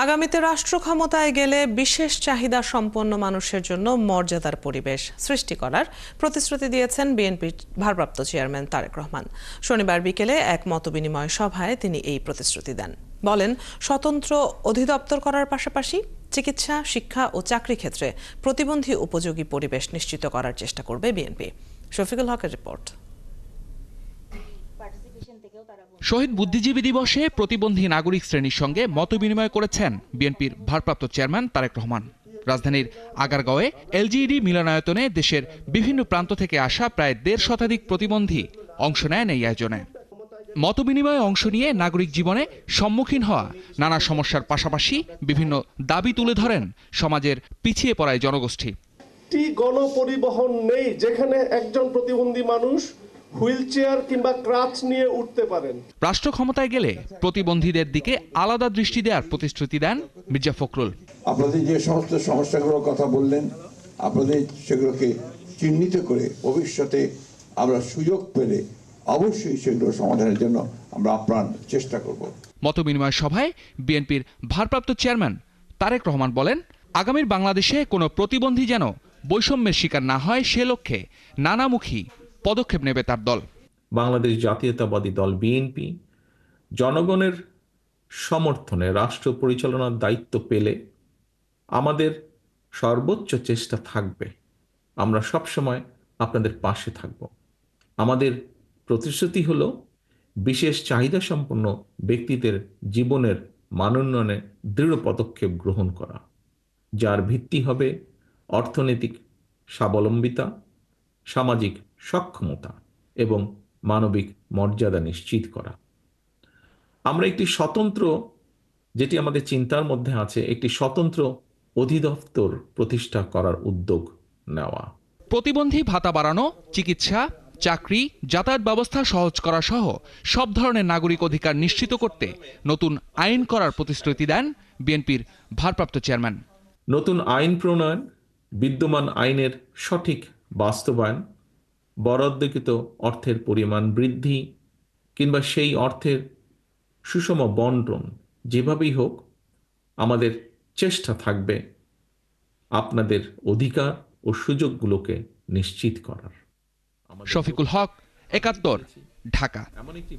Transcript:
আগামীতে রাষ্ট্র ক্ষমতায় গেলে বিশেষ চাহিদা সম্পন্ন মানুষের জন্য মর্যাদার পরিবেশ সৃষ্টি করার প্রতিশ্রুতি দিয়েছেন বিএনপির ভারপ্রাপ্ত চেয়ারম্যান তারেক রহমান। শনিবার বিকেলে এক মতবিনিময় সভায় তিনি এই প্রতিশ্রুতি দেন। বলেন, স্বতন্ত্র অধিদপ্তর করার পাশাপাশি চিকিৎসা, শিক্ষা ও চাকরি ক্ষেত্রে প্রতিবন্ধী উপযোগী পরিবেশ নিশ্চিত করার চেষ্টা করবে বিএনপি। শফিকুল হকের রিপোর্ট। শহীদ বুদ্ধিজীবী দিবসে প্রতিবন্ধী নাগরিক শ্রেণীর সঙ্গে মতবিনিময় করেছেন বিএনপির ভারপ্রাপ্ত চেয়ারম্যান তারেক রহমান। রাজধানীর আগারগাঁওয়ে এলজিইডি মিলনায়তনে দেশের বিভিন্ন প্রান্ত থেকে আসা প্রায় ১.৫ শতাধিক প্রতিবন্ধী অংশ নেন এই আয়োজনে। মতবিনিময়ে অংশ নিয়ে নাগরিক জীবনে সম্মুখীন হওয়া নানা সমস্যার পাশাপাশি বিভিন্ন দাবি তুলে ধরেন সমাজের পিছিয়ে পড়া জনগোষ্ঠী। গণপরিবহন নেই যেখানে একজন প্রতিবন্ধী মানুষ হুইলচেয়ার কিংবা ক্রাচ নিয়ে উঠতে পারেন। রাষ্ট্র ক্ষমতায় গেলে প্রতিবন্ধীদের দিকে আলাদা দৃষ্টি দেওয়ার প্রতিশ্রুতি দেন মির্জা ফখরুল। আপনাদের যে সমস্ত সমস্যাগুলোর কথা বললেন, আপনাদের সেগুলোকে চিহ্নিত করে ভবিষ্যতে আমরা সুযোগ পেলে অবশ্যই সেগুলো সমাধানের জন্য আমরা আপ্রাণ চেষ্টা করব। মতবিনিময় সভায় বিএনপির ভারপ্রাপ্ত চেয়ারম্যান তারেক রহমান বলেন, আগামীর বাংলাদেশে কোনো প্রতিবন্ধী যেন বৈষম্যের শিকার না হয় সে লক্ষ্যে নানামুখী পদক্ষেপ নেবে তার দল। বাংলাদেশ জাতীয়তাবাদী দল বিএনপি জনগণের সমর্থনে রাষ্ট্র পরিচালনার দায়িত্ব পেলে আমাদের সর্বোচ্চ চেষ্টা থাকবে, আমরা সবসময় আপনাদের পাশে থাকব। আমাদের প্রতিশ্রুতি হলো বিশেষ চাহিদা সম্পন্ন ব্যক্তিদের জীবনের মানোন্নয়নে দৃঢ় পদক্ষেপ গ্রহণ করা, যার ভিত্তি হবে অর্থনৈতিক স্বাবলম্বিতা, সামাজিক সক্ষমতা এবং মানবিক মর্যাদা নিশ্চিত করা। আমরা একটি স্বতন্ত্র, যেটি আমাদের চিন্তার মধ্যে আছে, একটি স্বতন্ত্র অধিদপ্তর প্রতিষ্ঠা করার উদ্যোগ নেওয়া। প্রতিবন্ধী ভাতা বাড়ানো, চিকিৎসা, চাকরি, যাতায়াত ব্যবস্থা সহজ করা সহ সব ধরনের নাগরিক অধিকার নিশ্চিত করতে নতুন আইন করার প্রতিশ্রুতি দেন বিএনপির ভারপ্রাপ্ত চেয়ারম্যান। নতুন আইন প্রণয়ন, বিদ্যমান আইনের সঠিক বাস্তবায়ন, বরাদ্দকৃত অর্থের পরিমাণ বৃদ্ধি কিংবা সেই অর্থের সুষম বন্টন, যেভাবেই হোক আমাদের চেষ্টা থাকবে আপনাদের অধিকার ও সুযোগগুলোকে নিশ্চিত করার। শফিকুল হক, ৭১, ঢাকা। এমন একটি